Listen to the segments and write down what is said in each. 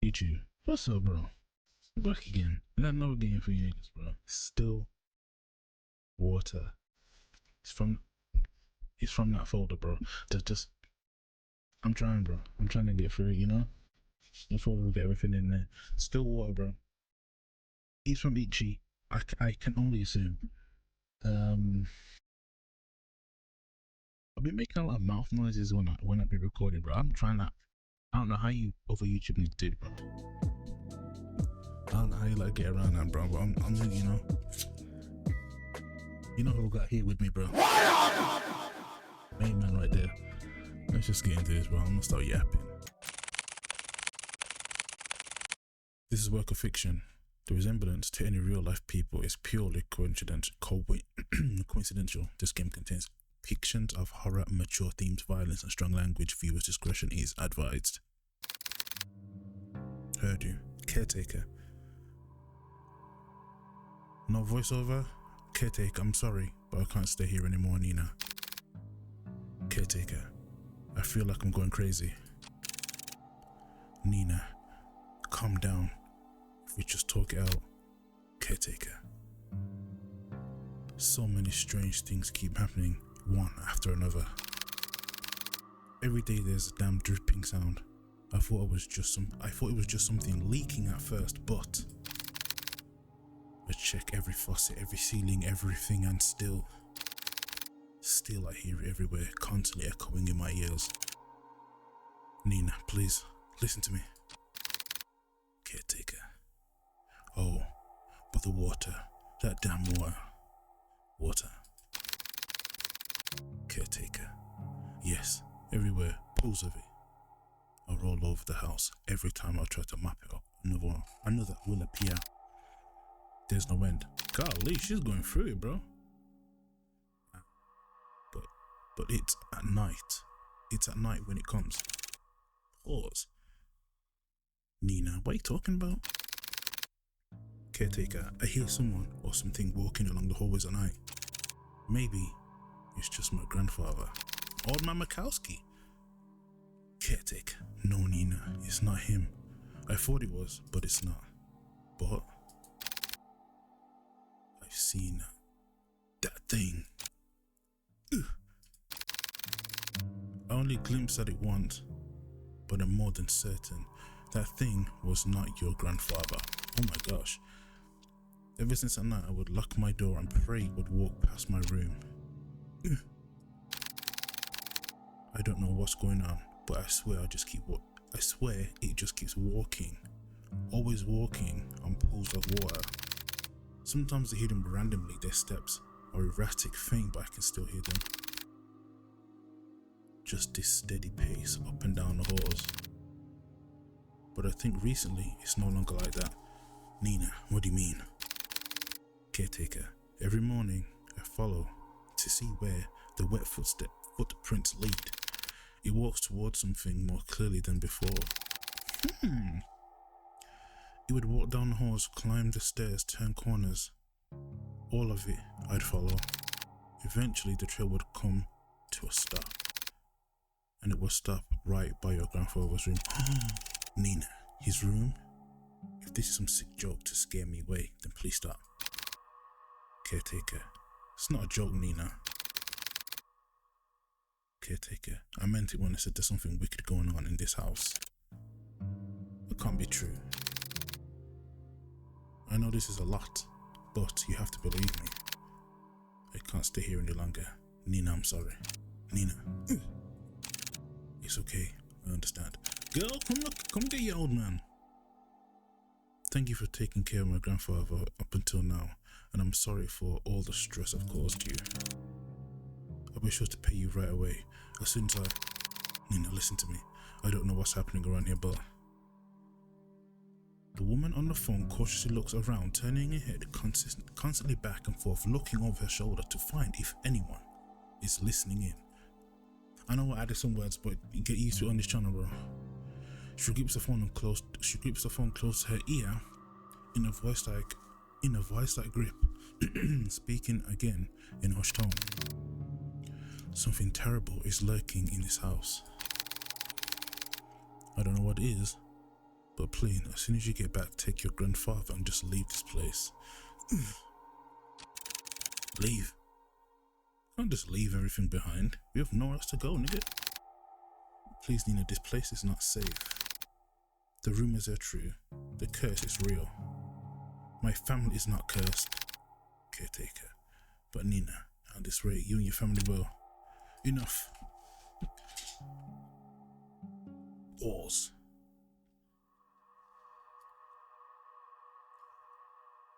YouTube. What's up, bro? Back again. Another game for you niggas, bro. Still water. It's from that folder, bro. Just I'm trying, bro. I'm trying to get through it, you know? Before we get everything in there. Still water, bro. He's from Ichi. I can only assume. I've been making a lot of mouth noises when I be recording, bro. I'm trying to. I don't know how you other YouTube niggas do it, bro. I don't know how you like get around that, bro. But I'm you know who I got here with me, bro. Main man right there. Let's just get into this, bro. I'm gonna start yapping. This is work of fiction. The resemblance to any real life people is purely coincidental. This game contains depictions of horror, mature themes, violence, and strong language. Viewers' discretion is advised. Heard you. Caretaker. No voiceover? Caretaker, I'm sorry, but I can't stay here anymore, Nina. Caretaker. I feel like I'm going crazy. Nina. Calm down. If we just talk it out. Caretaker. So many strange things keep happening, one after another. Every day there's a damn dripping sound. I thought it was just something leaking at first, but I check every faucet, every ceiling, everything, and still I hear it everywhere, constantly echoing in my ears. Nina, please, listen to me. Caretaker. Oh, but the water, that damn water. Caretaker. Yes, everywhere, pools of it. Are all over the house. Every time I try to map it up, another will appear. There's no end. Golly, she's going through it, bro. But it's at night. It's at night when it comes. Pause. Nina, what are you talking about? Caretaker, I hear someone or something walking along the hallways at night. Maybe it's just my grandfather. Old man Mikowski. Caretaker, no Nina, it's not him. I thought it was, but it's not. But I've seen that thing. Ugh. I only glimpsed at it once, but I'm more than certain that thing was not your grandfather. Oh my gosh. Ever since that night, I would lock my door and pray it would walk past my room. Ugh. I don't know what's going on, but I swear it just keeps walking. Always walking on pools of water. Sometimes I hear them randomly, their steps are erratic, faint, but I can still hear them. Just this steady pace up and down the halls. But I think recently it's no longer like that. Nina, what do you mean? Caretaker, every morning I follow to see where the wet footprints lead. It walks towards something more clearly than before. It would walk down the halls, climb the stairs, turn corners. All of it I'd follow. Eventually the trail would come to a stop. And it would stop right by your grandfather's room. Nina, his room? If this is some sick joke to scare me away, then please stop. Caretaker, it's not a joke, Nina. Caretaker, I meant it when I said there's something wicked going on in this house. It can't be true. I know this is a lot, but you have to believe me. I can't stay here any longer. Nina, I'm sorry. Nina. It's okay, I understand. Girl, come get your old man. Thank you for taking care of my grandfather up until now, and I'm sorry for all the stress I've caused you. I'll be sure to pay you right away, as soon as Nina, listen to me. I don't know what's happening around here, but... The woman on the phone cautiously looks around, turning her head constantly back and forth, looking over her shoulder to find if anyone is listening in. I know I added some words, but you get used to it on this channel, bro. She grips the phone close to her ear in a voice like grip, speaking again in hushed tone. Something terrible is lurking in this house. I don't know what it is, But please, as soon as you get back, take your grandfather and just leave this place. Leave. Can't just leave everything behind. We have nowhere else to go, nigga. Please, Nina, this place is not safe. The rumors are true. The curse is real. My family is not cursed. Caretaker. But Nina, at this rate, you and your family will. Enough. Pause.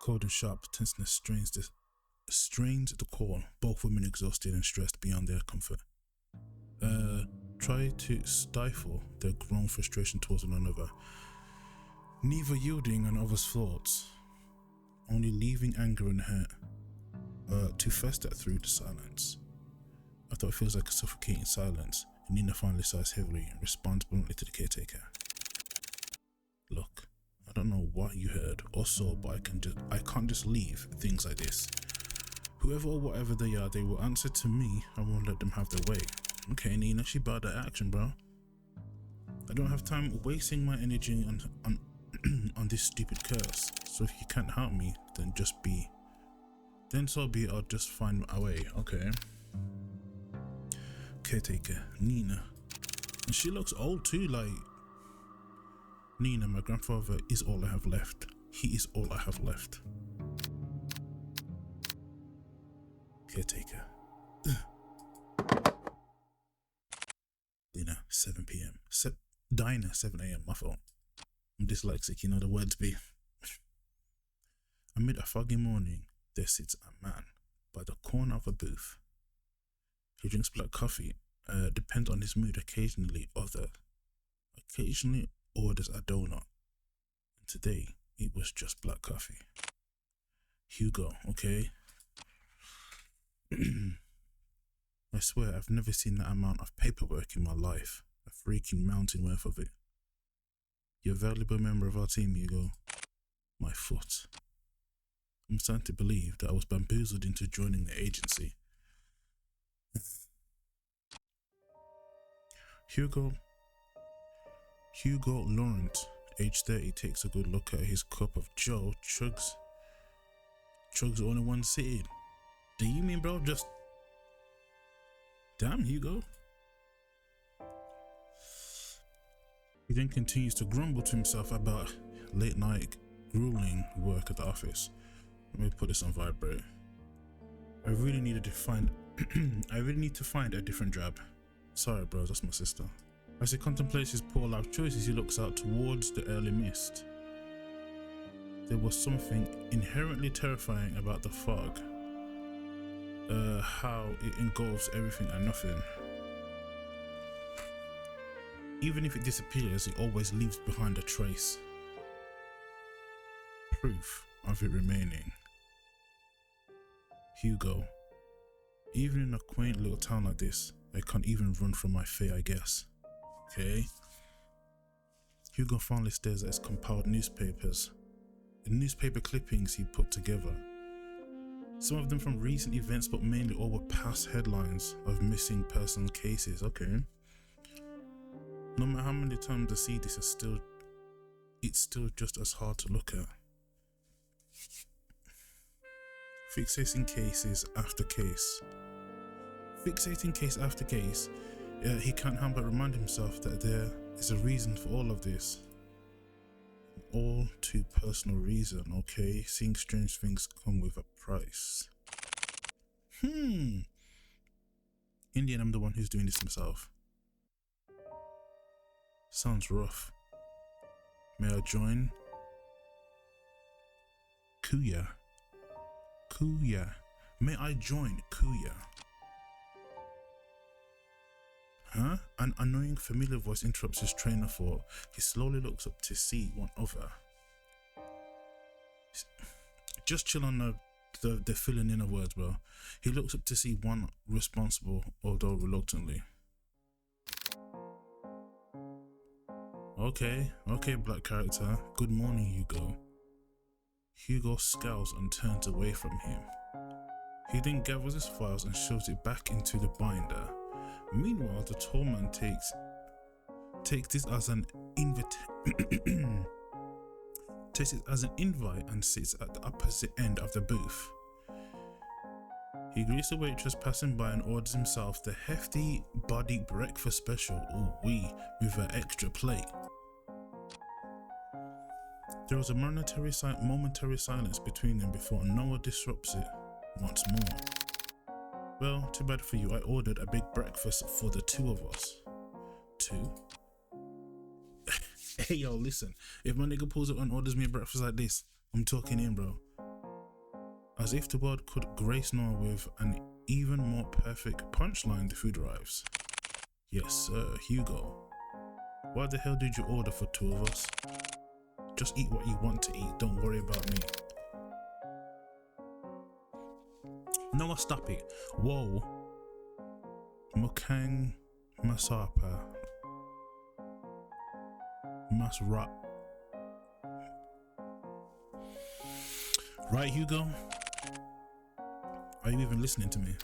Cold and sharp tenseness strains the call, both women exhausted and stressed beyond their comfort. Try to stifle their growing frustration towards one another, neither yielding on others' thoughts, only leaving anger and hurt to fester through the silence. After what feels like a suffocating silence, Nina finally sighs heavily and responds bluntly to the caretaker. Look, I don't know what you heard or saw, but I can't just leave things like this. Whoever or whatever they are, they will answer to me. I won't let them have their way. Okay, Nina, she bought that action, bro. I don't have time wasting my energy on this stupid curse. So if you can't help me, then so be it. I'll just find a way. Okay. Caretaker, Nina. And she looks old too, like... Nina, my grandfather is all I have left. He is all I have left. Caretaker. Dinner, 7 p.m. Diner, 7 a.m. My fault. I'm dyslexic, you know the words be. Amid a foggy morning, there sits a man by the corner of a booth. He drinks black coffee, depends on his mood, occasionally orders a donut. And today, it was just black coffee. Hugo, okay? I swear I've never seen that amount of paperwork in my life. A freaking mountain worth of it. You're a valuable member of our team, Hugo. My foot. I'm starting to believe that I was bamboozled into joining the agency. Hugo Laurent, age 30, takes a good look at his cup of Joe, chugs all in one sitting. Do you mean, bro, just... Damn, Hugo. He then continues to grumble to himself about late night grueling work at the office. Let me put this on vibrate. I really need to find a different job. Sorry, bro, that's my sister. As he contemplates his poor life choices, he looks out towards the early mist. There was something inherently terrifying about the fog. How it engulfs everything and nothing. Even if it disappears, it always leaves behind a trace. Proof of it remaining. Hugo. Even in a quaint little town like this, I can't even run from my fate, I guess. Okay? Hugo finally stares at his compiled newspapers. The newspaper clippings he put together. Some of them from recent events, but mainly all were past headlines of missing person cases. Okay. No matter how many times I see this, it's still just as hard to look at. Fixating cases after case. Fixating case after case, he can't help but remind himself that there is a reason for all of this. All too personal reason, okay? Seeing strange things come with a price. In the end, I'm the one who's doing this myself. Sounds rough. May I join? Kuya. May I join Kuya? Huh? An annoying familiar voice interrupts his train of thought. He slowly looks up to see one other. Just chill on the filling in of words, bro. He looks up to see one responsible, although reluctantly. Okay, black character. Good morning, Hugo. Hugo scowls and turns away from him. He then gathers his files and shoves it back into the binder. Meanwhile, the tall man takes this as an takes it as an invite and sits at the opposite end of the booth. He greets the waitress passing by and orders himself the hefty body breakfast special, with an extra plate. There was a momentary silence between them before Noah disrupts it once more. Well, too bad for you, I ordered a big breakfast for the two of us. Two? Hey yo, listen, if my nigga pulls up and orders me a breakfast like this, I'm talking in, bro. As if the world could grace Noah with an even more perfect punchline, the food arrives. Yes, sir, Hugo. Why the hell did you order for two of us? Just eat what you want to eat, don't worry about me. Noah, stop it. Whoa. Mukang Masapa. Masrap. Right, Hugo? Are you even listening to me?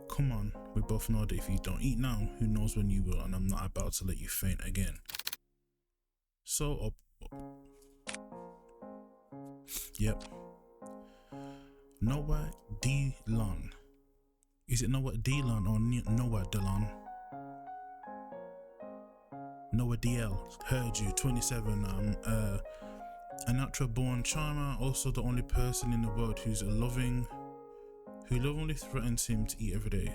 Come on, we both know that if you don't eat now, who knows when you will, and I'm not about to let you faint again. So up. Yep. Noah Delon. Is it Noah Delon or Noah Delon? Noah DL. Heard you. 27. A natural born charmer. Also the only person in the world who lovingly threatens him to eat every day.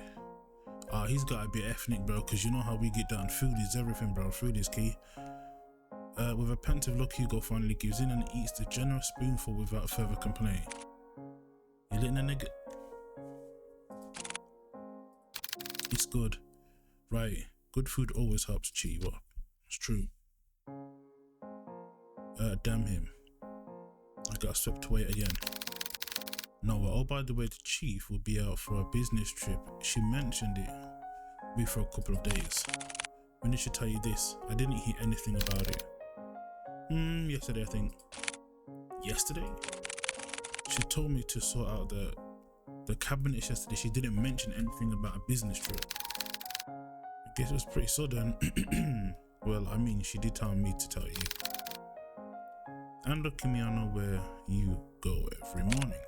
He's gotta be ethnic, bro, because you know how we get down. Food is everything, bro. Food is key. With a pensive look, Hugo finally gives in and eats the generous spoonful without further complaint. You letting a nigga? It's good. Right. Good food always helps cheer you up. It's true. Damn him. I got swept away again. Noah, oh by the way, the chief will be out for a business trip. She mentioned it. Be for a couple of days. When did she tell you this? I didn't hear anything about it. Yesterday I think. Yesterday? She told me to sort out the cabinets yesterday. She didn't mention anything about a business trip. I guess it was pretty sudden. Well, I mean, she did tell me to tell you. And look at me, I know where you go every morning.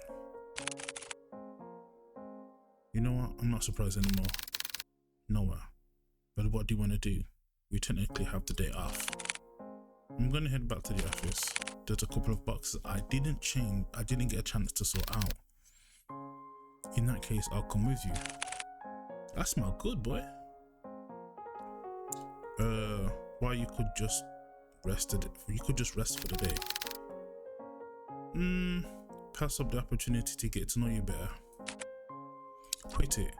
You know what? I'm not surprised anymore. Noah. But what do you want to do? We technically have the day off. I'm gonna head back to the office. There's a couple of boxes I didn't get a chance to sort out. In that case, I'll come with you. That smells good, boy. Why you could just rest for the day. Pass up the opportunity to get to know you better. Quit it.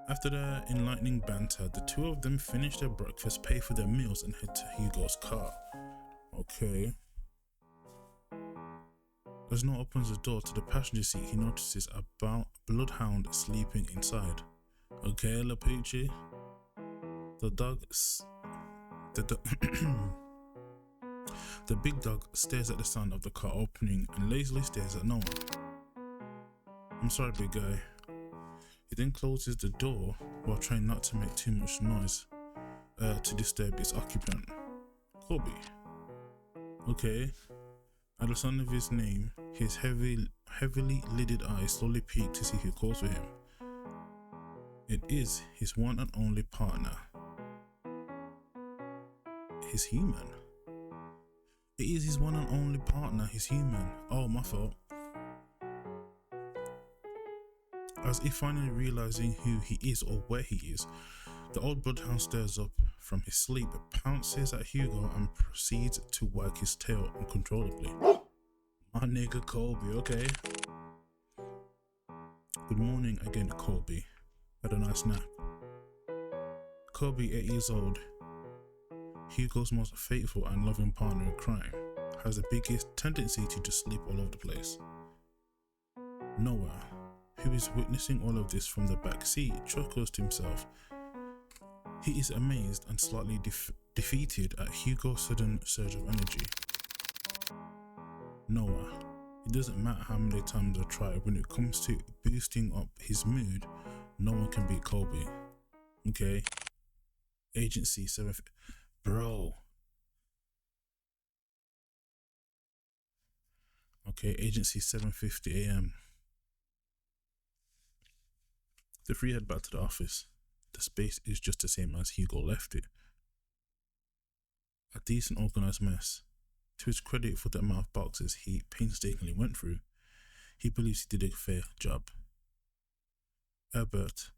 After the enlightening banter, the two of them finish their breakfast, pay for their meals, and head to Hugo's car. Okay. As Noah opens the door to the passenger seat, he notices a bloodhound sleeping inside. Okay, La Poochie. The big dog stares at the sound of the car opening and lazily stares at Noah. I'm sorry, big guy. He then closes the door while trying not to make too much noise to disturb its occupant. Colby. Okay. At the sound of his name, his heavily lidded eyes slowly peek to see who calls for him. It is his one and only partner. His human. It is his one and only partner, his human. Oh, my fault. As if finally realizing who he is or where he is, the old bloodhound stirs up from his sleep, pounces at Hugo, and proceeds to wag his tail uncontrollably. My nigga Colby, okay? Good morning again, Colby. Had a nice nap. Colby, 8 years old, Hugo's most faithful and loving partner in crime, has the biggest tendency to just sleep all over the place. Noah, who is witnessing all of this from the back seat, chuckles to himself. He is amazed and slightly defeated at Hugo's sudden surge of energy. Noah, it doesn't matter how many times I try, when it comes to boosting up his mood, no one can beat Colby. Okay? Agency 7. Bro, Okay, agency 7:50 a.m. The three head back to the office. The space is just the same as Hugo left it. A decent organised mess. To his credit for the amount of boxes he painstakingly went through, he believes he did a fair job. Albert.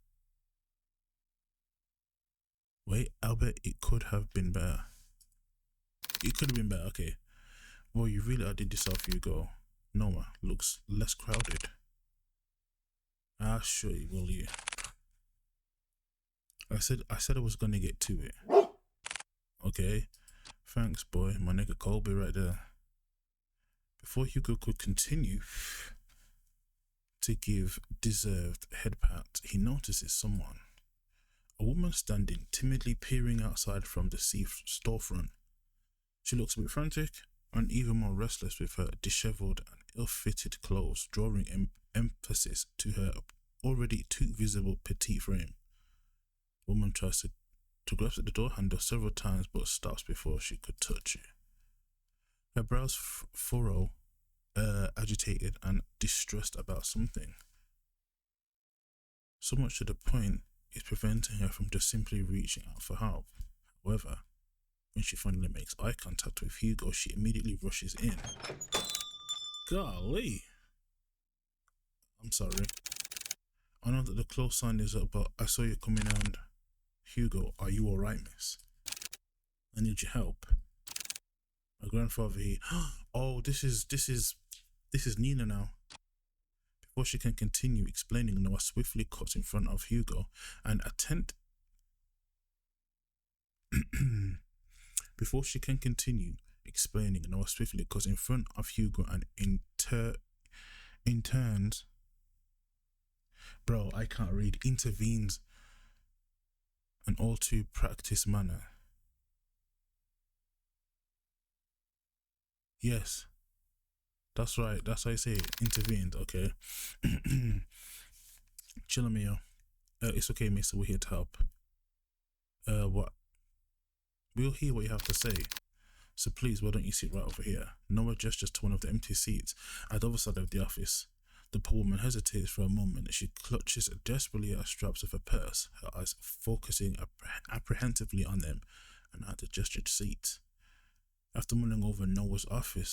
Wait, Albert, it could have been better. It could have been better, okay. Well, you really outdid yourself, Hugo. Noah looks less crowded. I'll show you, will you? I said I was gonna get to it. Okay. Thanks, boy. My nigga Colby right there. Before Hugo could continue to give deserved head pat, he notices someone. A woman standing timidly peering outside from the storefront. She looks a bit frantic and even more restless with her disheveled and ill-fitted clothes, drawing emphasis to her already too visible petite frame. The woman tries to grasp at the door handle several times but stops before she could touch it. Her brows furrow, agitated and distressed about something. So much to the point it's preventing her from just simply reaching out for help. However, when she finally makes eye contact with Hugo, she immediately rushes in. Golly! I'm sorry. I know that the close sign is up, but I saw you coming and... Hugo, are you alright, miss? I need your help. My grandfather, Oh, this is Nina now. Before she can continue explaining, Noah swiftly cuts in front of Hugo and Before she can continue explaining, Noah swiftly cuts in front of Hugo and intervenes. Bro, I can't read. Intervenes an all too practiced manner. Yes, that's right. That's how I say it. Intervened. Okay. Chill on me, yo. It's okay, mister. We're here to help. What? We'll hear what you have to say. So please, why don't you sit right over here? Noah gestures to one of the empty seats at the other side of the office. The poor woman hesitates for a moment as she clutches desperately at the straps of her purse, her eyes focusing apprehensively on them and at the gestured seat. After mulling over Noah's offer,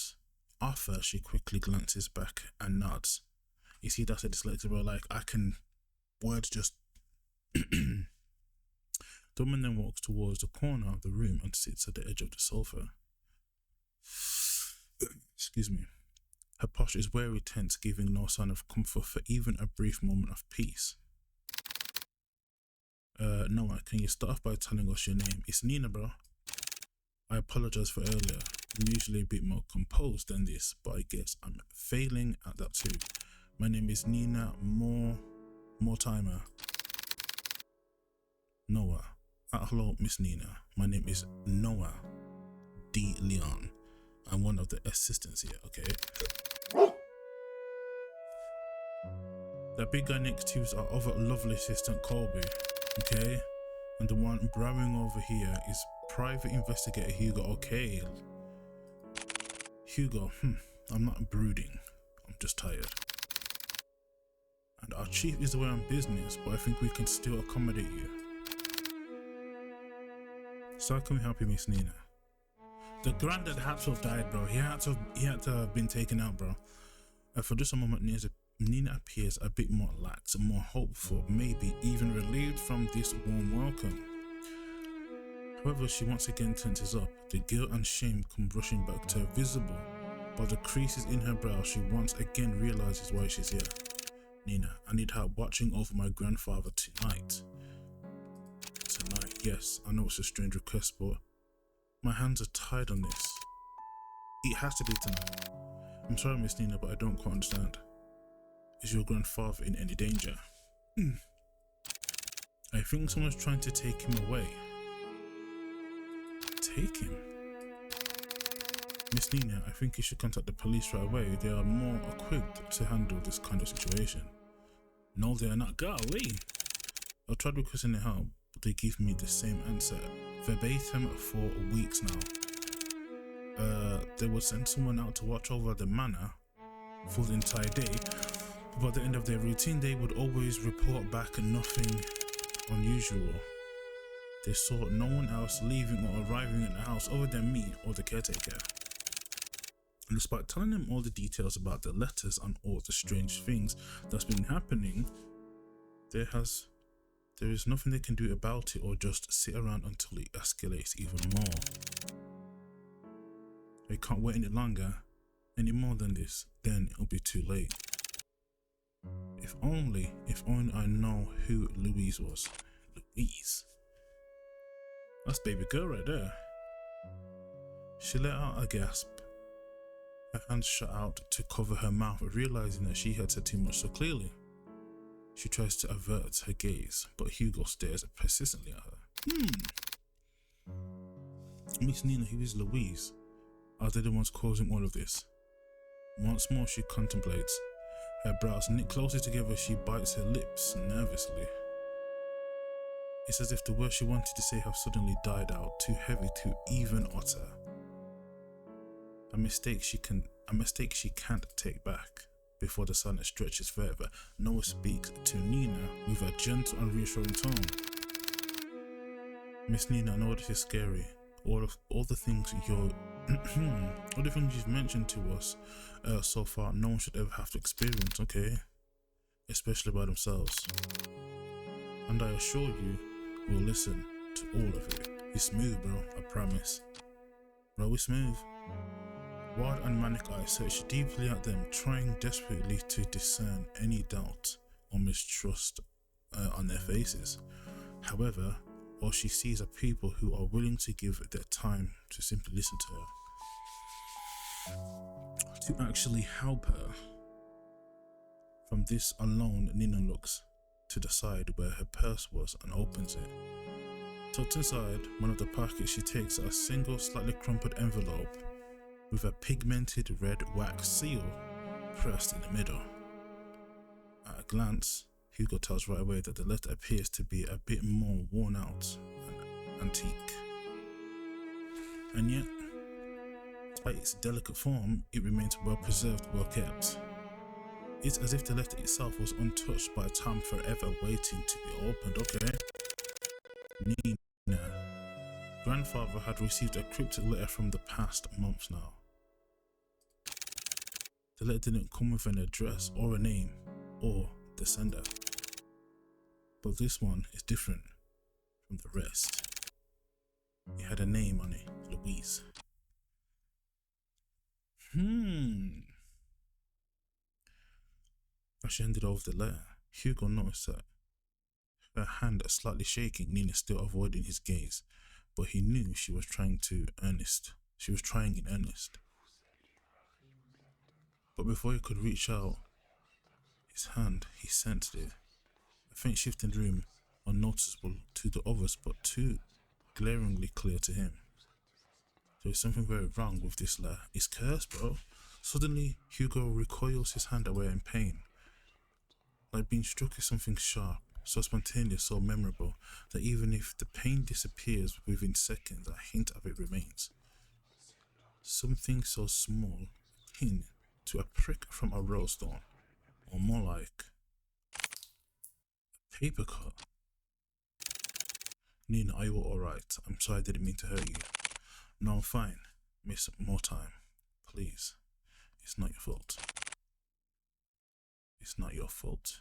she quickly glances back and nods. You see, that's a dyslexic, bro. Like, words just... The woman then walks towards the corner of the room and sits at the edge of the sofa. Excuse me. Her posture is very tense, giving no sign of comfort for even a brief moment of peace. Noah, can you start off by telling us your name? It's Nina, bro. I apologize for earlier. I'm usually a bit more composed than this, but I guess I'm failing at that too. My name is Nina Mortimer. Noah. Hello, Miss Nina. My name is Noah D. Leon. I'm one of the assistants here, okay? That big guy next to you is our other lovely assistant, Colby, okay? And the one browing over here is Private Investigator Hugo, okay? Hugo, I'm not brooding. I'm just tired. And our chief is away on business, but I think we can still accommodate you. So how can we help you, Miss Nina? The granddad had to have died, bro. He had to have been taken out, bro. For just a moment, Nina appears a bit more lax and more hopeful, maybe even relieved from this warm welcome. However, she once again tenses up. The guilt and shame come rushing back to her, visible by the creases in her brow. She once again realizes why she's here. Nina, I need help watching over my grandfather tonight. Tonight, yes, I know it's a strange request, but my hands are tied on this. It has to be tonight. I'm sorry, Miss Nina, but I don't quite understand. Is your grandfather in any danger? I think someone's trying to take him away. Take him? Miss Nina, I think you should contact the police right away. They are more equipped to handle this kind of situation. No, they are not. Golly! I've tried requesting their help, but they give me the same answer, verbatim, for weeks now. They would send someone out to watch over the manor, for the entire day. But by the end of their routine, they would always report back nothing unusual. They saw no one else leaving or arriving in the house other than me or the caretaker. And despite telling them all the details about the letters and all the strange things that's been happening, there is nothing they can do about it or just sit around until it escalates even more. They can't wait any more than this, then it'll be too late. If only I know who Louise was. Louise? That's baby girl right there. She let out a gasp. Her hands shot out to cover her mouth, realizing that she had said too much so clearly. She tries to avert her gaze, but Hugo stares persistently at her. Miss Nina, who is Louise? Are they the ones causing all of this? Once more she contemplates. Her brows knit closer together, she bites her lips nervously. It's as if the words she wanted to say have suddenly died out, too heavy to even utter. A mistake she can't take back. Before the silence stretches further, Noah speaks to Nina with a gentle and reassuring tone. Miss Nina, I know this is scary. All the things all the things you've mentioned to us so far, no one should ever have to experience, okay? Especially by themselves. And I assure you, we'll listen to all of it. It's smooth, bro, I promise. Bro, it's smooth. Wild and manic eyes search deeply at them, trying desperately to discern any doubt or mistrust on their faces. However, all she sees are people who are willing to give their time to simply listen to her, to actually help her. From this alone, Nina looks to the side where her purse was and opens it. Tucked inside one of the packets, she takes a single slightly crumpled envelope with a pigmented red wax seal pressed in the middle. At a glance, Hugo tells right away that the letter appears to be a bit more worn out and antique. And yet, despite its delicate form, it remains well preserved, well kept. It's as if the letter itself was untouched by time, forever waiting to be opened, okay? Nina. Grandfather had received a cryptic letter from the past months now. The letter didn't come with an address or a name or the sender. But this one is different from the rest. It had a name on it, Louise. As she handed over the letter, Hugo noticed that her hand slightly shaking, Nina still avoiding his gaze, but he knew she was trying in earnest. But before he could reach out his hand, he sensed it. A faint shift in the room, unnoticeable to the others, but too glaringly clear to him. There's something very wrong with this letter. It's cursed, bro. Suddenly, Hugo recoils his hand away in pain. Like being struck with something sharp, so spontaneous, so memorable, that even if the pain disappears within seconds, a hint of it remains. Something so small, akin to a prick from a rosestone, or more like a paper cut. Nina, are you alright? I'm sorry I didn't mean to hurt you. No, I'm fine. Miss, more time. Please. It's not your fault. It's not your fault.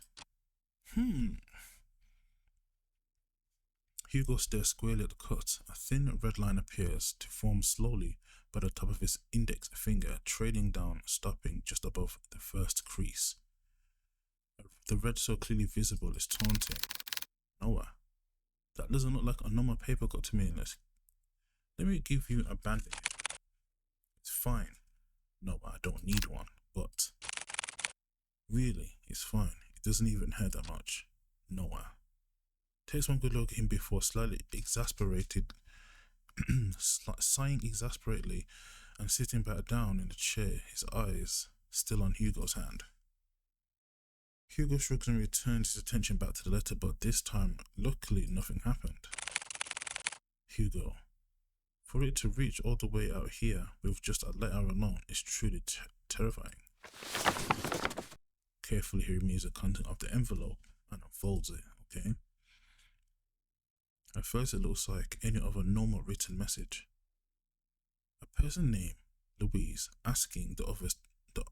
Hugo stares squarely at the cut. A thin red line appears to form slowly by the top of his index finger, trailing down, stopping just above the first crease. The red so clearly visible is taunting. Noah, that doesn't look like a normal paper cut to me. Let me give you a bandage. It's fine. No, I don't need one, but really, it's fine. It doesn't even hurt that much. Noah takes one good look at him before slightly exasperated, sighing exasperately and sitting back down in the chair, his eyes still on Hugo's hand. Hugo shrugs and returns his attention back to the letter, but this time, luckily, nothing happened. Hugo, for it to reach all the way out here with just a letter alone is truly terrifying. Carefully, he removes the content of the envelope and unfolds it, okay? At first, it looks like any other normal written message. A person named Louise asking the others. The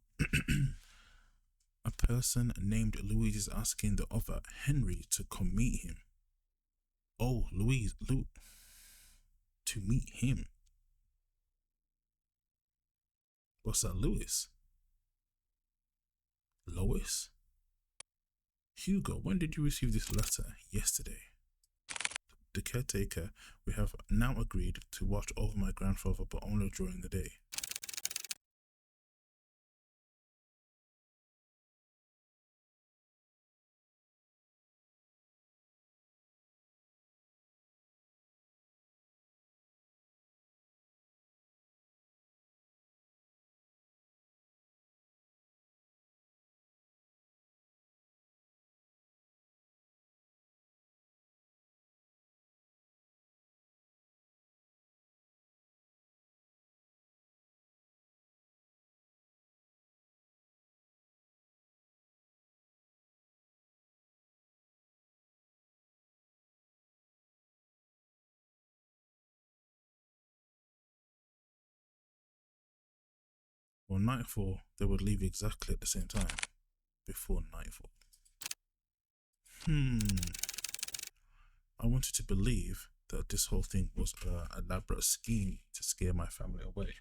a person named Louise is asking the other Henry to come meet him. Oh, Louise, to meet him. What's that, Louis? Lois? Hugo, when did you receive this letter? Yesterday. The caretaker, we have now agreed to watch over my grandfather, but only during the day. On nightfall, they would leave exactly at the same time. Before nightfall. I wanted to believe that this whole thing was an elaborate scheme to scare my family away.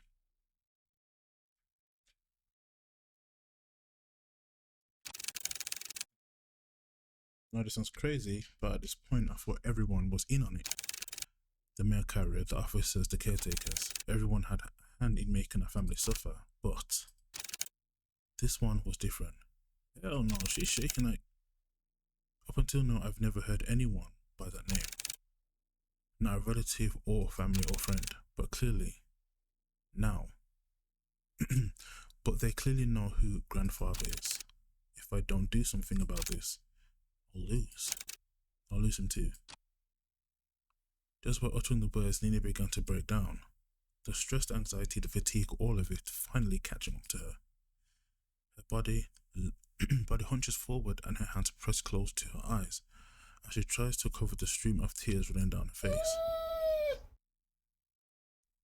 Now, this sounds crazy, but at this point, I thought everyone was in on it. The mail carrier, the officers, the caretakers, everyone had a hand in making our family suffer, but this one was different. Hell no, she's shaking like. Up until now, I've never heard anyone by that name. Not a relative or family or friend, but clearly, now. But they clearly know who grandfather is. If I don't do something about this, I'll lose. I'll lose him too. Just while uttering the words, Nina began to break down. The stress, the anxiety, the fatigue, all of it finally catching up to her. Her body hunches forward and her hands press close to her eyes as she tries to cover the stream of tears running down her face.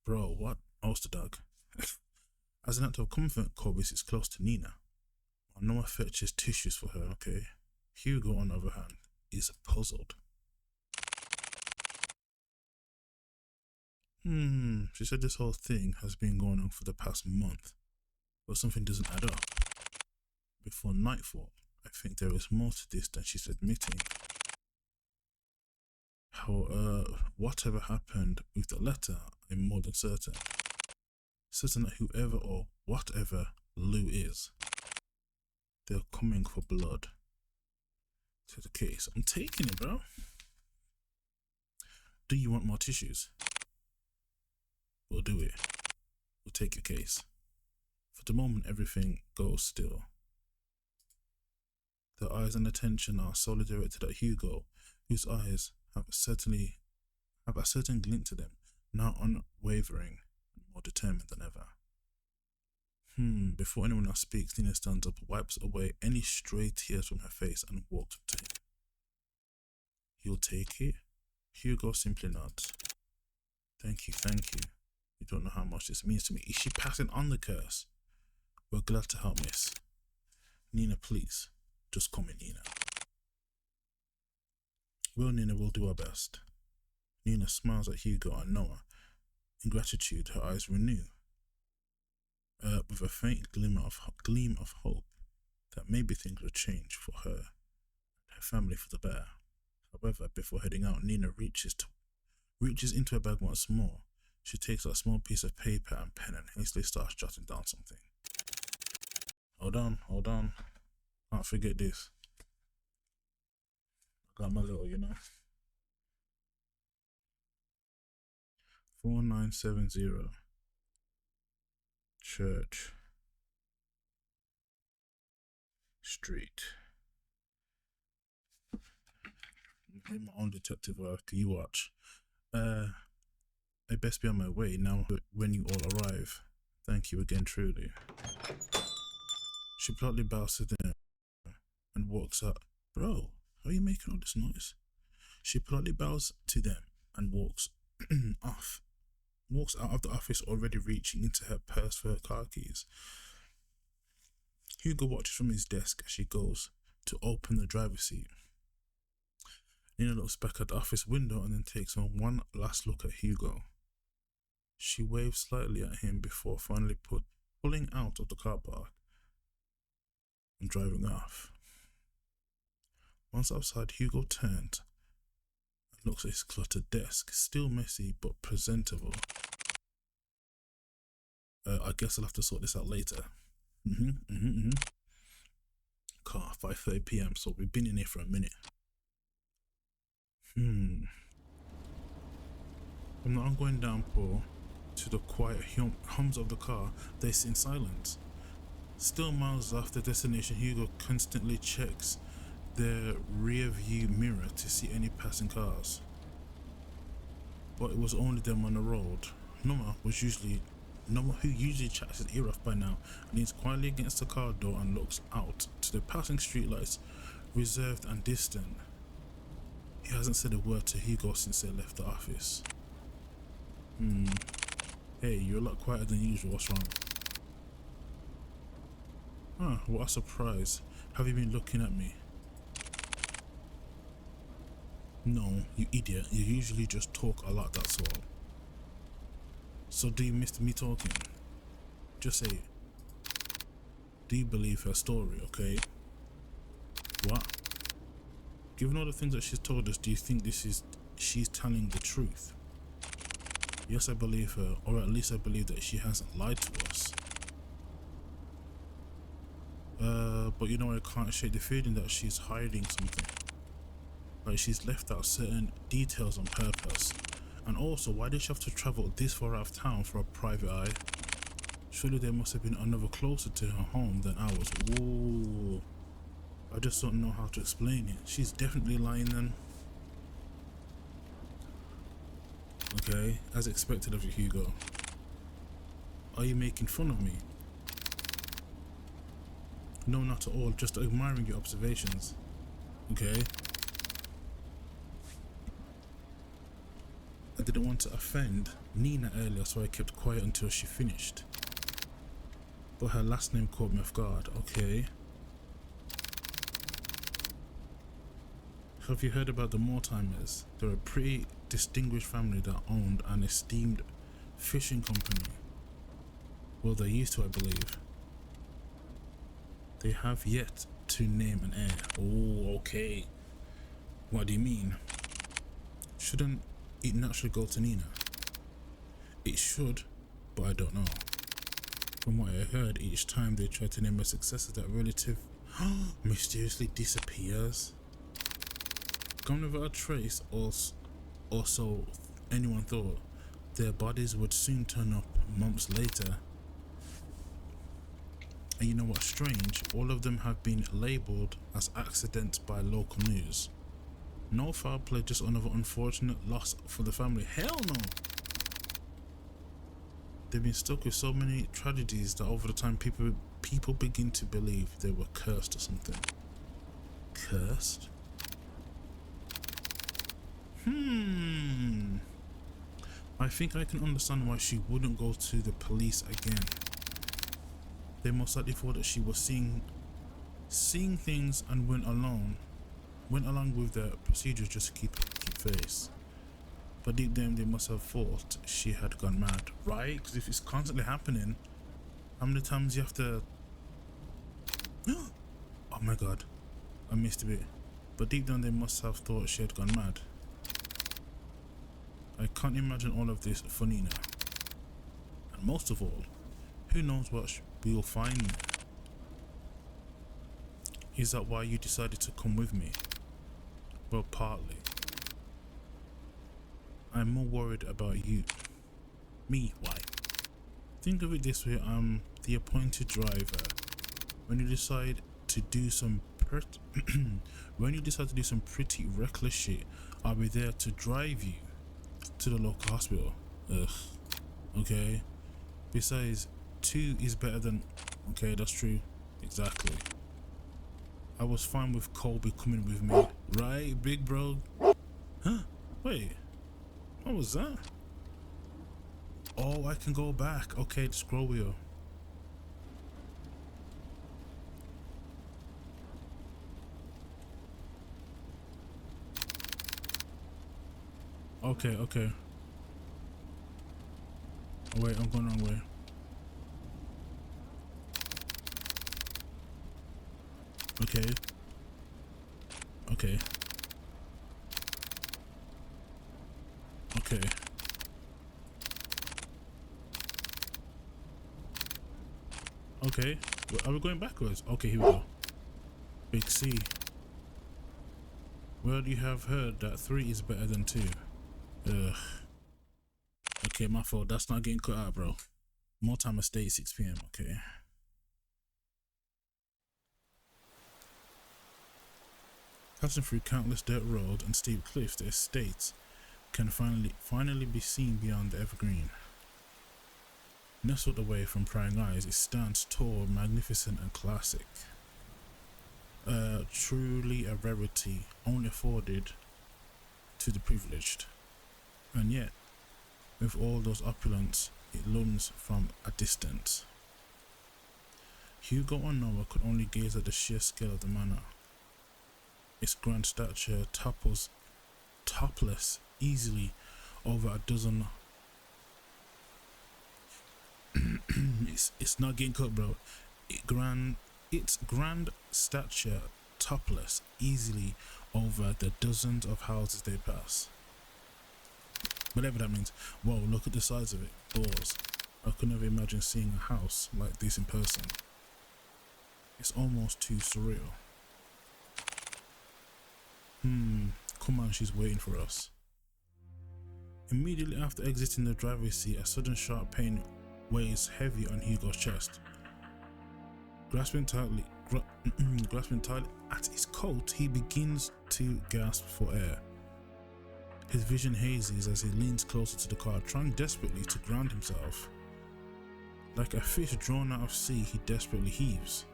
Bro, what? Asked the dog. As an act of comfort, Kobe sits close to Nina. While Noah fetches tissues for her, okay? Hugo, on the other hand, is puzzled. She said this whole thing has been going on for the past month, but something doesn't add up. Before nightfall, I think there is more to this than she's admitting. Whatever happened with the letter, I'm more than certain. Certain that whoever or whatever Lou is, they're coming for blood. To the case, I'm taking it, bro. Do you want more tissues? We'll do it. We'll take your case. For the moment, everything goes still. Their eyes and attention are solely directed at Hugo, whose eyes have a certain glint to them, now unwavering and more determined than ever. Before anyone else speaks, Nina stands up, wipes away any stray tears from her face, and walks up to him. You'll take it? Hugo simply nods. Thank you. You don't know how much this means to me. Is she passing on the curse? We're glad to help, miss. Nina, please. Just come in, Nina. Well, Nina, we'll do our best. Nina smiles at Hugo and Noah. In gratitude, her eyes renew, with a faint gleam of hope that maybe things will change for her and her family for the better. However, before heading out, Nina reaches into her bag once more. She takes out a small piece of paper and pen and hastily starts jotting down something. Hold on. Can't forget this. I got my little, 4970 Church Street. I'm in my own detective work. You watch. I best be on my way now when you all arrive. Thank you again, truly. She politely bows to them and walks out. Bro, how are you making all this noise? She politely bows to them and walks off. Walks out of the office, already reaching into her purse for her car keys. Hugo watches from his desk as she goes to open the driver's seat. Nina looks back at the office window and then takes one last look at Hugo. She waves slightly at him before finally pulling out of the car park and driving off. Once outside, Hugo turns and looks at his cluttered desk, still messy but presentable. I guess I'll have to sort this out later. Car, 5:30 p.m, so we've been in here for a minute. From the ongoing downpour to the quiet hums of the car, they sit in silence. Still miles off their destination, Hugo constantly checks their rear view mirror to see any passing cars. But it was only them on the road. Noah, who usually chats his ear off by now, leans quietly against the car door and looks out to the passing streetlights, reserved and distant. He hasn't said a word to Hugo since they left the office. Hey, you're a lot quieter than usual, what's wrong? What a surprise. Have you been looking at me? No, you idiot. You usually just talk a lot, that's all. So do you miss me talking? Just say it. Do you believe her story, okay? What? Given all the things that she's told us, do you think she's telling the truth? Yes, I believe her, or at least I believe that she hasn't lied to us. But you know, I can't shake the feeling that she's hiding something. Like she's left out certain details on purpose. And also, why did she have to travel this far out of town for a private eye? Surely there must have been another closer to her home than ours. Whoa. I just don't know how to explain it. She's definitely lying then. Okay, as expected of you, Hugo. Are you making fun of me? No, not at all, just admiring your observations. Okay? I didn't want to offend Nina earlier, so I kept quiet until she finished. But her last name caught me off guard. Okay. Have you heard about the Mortimers? They're a pretty distinguished family that owned an esteemed fishing company. Well, they used to, I believe. They have yet to name an heir. Oh, okay. What do you mean? Shouldn't it naturally go to Nina? It should, but I don't know. From what I heard, each time they try to name a successor, that relative mysteriously disappears. Gone without a trace, or so anyone thought. Their bodies would soon turn up months later. And you know what's strange? All of them have been labelled as accidents by local news. No foul play, just another unfortunate loss for the family. Hell no! They've been stuck with so many tragedies that over the time people begin to believe they were cursed or something. Cursed? I think I can understand why she wouldn't go to the police again. They most likely thought that she was seeing things and went along with the procedures just to keep face. But deep down they must have thought she had gone mad, right? Because if it's constantly happening, how many times you have to... Oh my god, I missed a bit. But deep down they must have thought she had gone mad. I can't imagine all of this for Nina. And most of all, who knows what we will find there? Is that why you decided to come with me? Well, partly. I'm more worried about you. Me, why? Think of it this way, I'm the appointed driver. When you decide to do some pretty reckless shit, I'll be there to drive you to the local hospital. Ugh. Okay. Besides, 2 is better than... Okay, that's true. Exactly. I was fine with Colby coming with me, right, big bro? Huh? Wait, what was that? Oh, I can go back. Okay, the scroll wheel. Okay, okay. Oh, wait, I'm going the wrong way. Okay. Okay. Okay. Okay. Are we going backwards? Okay, here we go. Big C. Well, you have heard that 3 is better than 2. Ugh. Okay, my fault. That's not getting cut out, bro. More time I stay at 6 p.m. Okay. Passing through countless dirt roads and steep cliffs, the estate can finally be seen beyond the evergreen. Nestled away from prying eyes, it stands tall, magnificent and classic. Truly a rarity, only afforded to the privileged. And yet, with all those opulence, it looms from a distance. Hugo and Noah could only gaze at the sheer scale of the manor. Its grand stature topless easily over a dozen. It's not getting cut, bro. Its grand stature topless easily over the dozens of houses they pass. Whatever that means. Whoa, look at the size of it. Balls. I could never imagine seeing a house like this in person. It's almost too surreal. Come on, she's waiting for us. Immediately after exiting the driver's seat, a sudden sharp pain weighs heavy on Hugo's chest. Grasping tightly at his coat, he begins to gasp for air. His vision hazes as he leans closer to the car, trying desperately to ground himself. Like a fish drawn out of sea, he desperately heaves.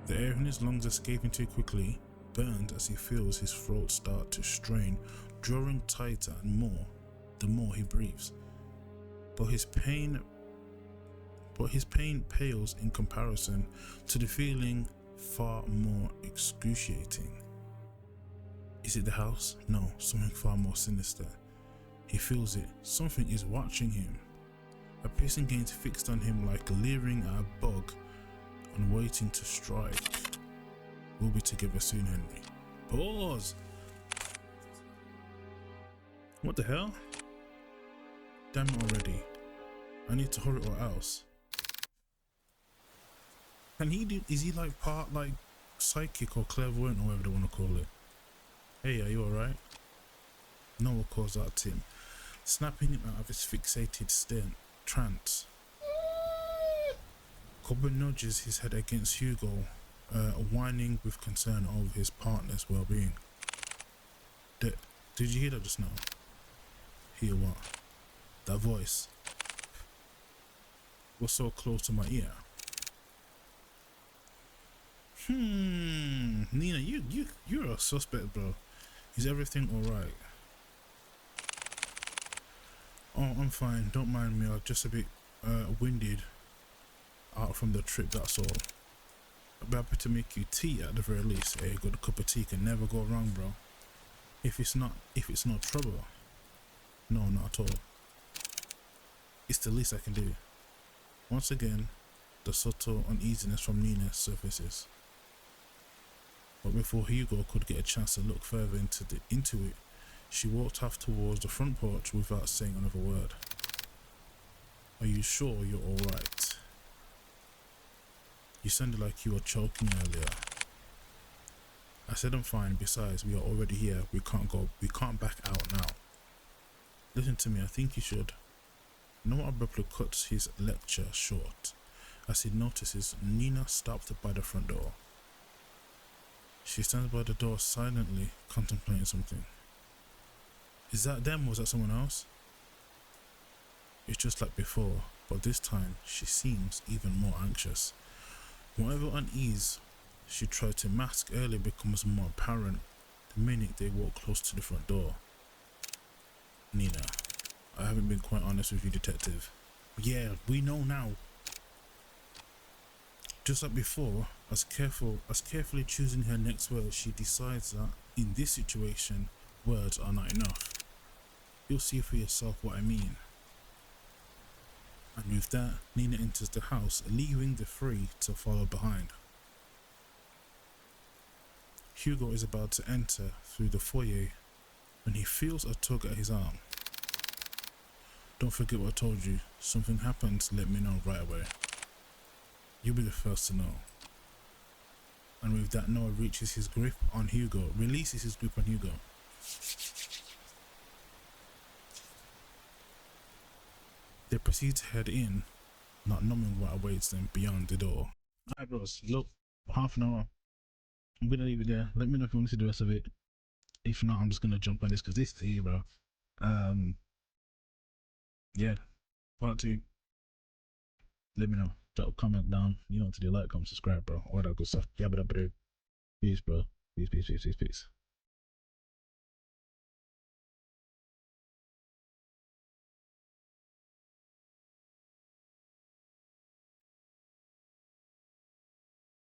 The air in his lungs escaping too quickly burns as he feels his throat start to strain, drawing tighter and more the more he breathes. But his pain pales in comparison to the feeling far more excruciating. Is it the house? No, something far more sinister. He feels it. Something is watching him. A piercing gaze fixed on him like leering at a bug and waiting to strike. We'll be together soon, Henry. Pause! What the hell? Damn it already. I need to hurry or else. Can he do, is he like part like psychic or clairvoyant or whatever they want to call it? Hey, are you alright? Noah calls out Tim, snapping him out of his fixated trance. Corbin nudges his head against Hugo, whining with concern over his partner's well-being. Did you hear that just now? Hear what? That voice was so close to my ear. Nina, you're a suspect, bro. Is everything alright? Oh, I'm fine. Don't mind me. I'm just a bit winded out from the trip, that's all. I'll be happy to make you tea at the very least. A good cup of tea can never go wrong, bro. If it's no trouble. No, not at all. It's the least I can do. Once again, the subtle uneasiness from Nina surfaces. But before Hugo could get a chance to look further into it, she walked off towards the front porch without saying another word. Are you sure you're alright? You sounded like you were choking earlier. I said I'm fine. Besides, we are already here. We can't back out now. Listen to me, I think you should. Noah abruptly cuts his lecture short as he notices Nina stopped by the front door. She stands by the door silently contemplating something. Is that them or was that someone else? It's just like before, but this time she seems even more anxious. Whatever unease she tried to mask earlier becomes more apparent the minute they walk close to the front door. Nina, I haven't been quite honest with you, detective. Yeah, we know now. Just like before, as carefully choosing her next words, she decides that in this situation, words are not enough. You'll see for yourself what I mean. And with that, Nina enters the house, leaving the three to follow behind. Hugo is about to enter through the foyer when he feels a tug at his arm. Don't forget what I told you. Something happens, let me know right away. You'll be the first to know. And with that, Noah releases his grip on Hugo. They proceed to head in, not knowing what awaits them beyond the door. Alright bros, look, half an hour. I'm gonna leave it there. Let me know if you want to see the rest of it. If not, I'm just gonna jump on this because this is here, bro. Yeah, part two. Let me know. Drop a comment down. You know what to do. Like, comment, subscribe, bro. All that good stuff. Peace, bro. Peace.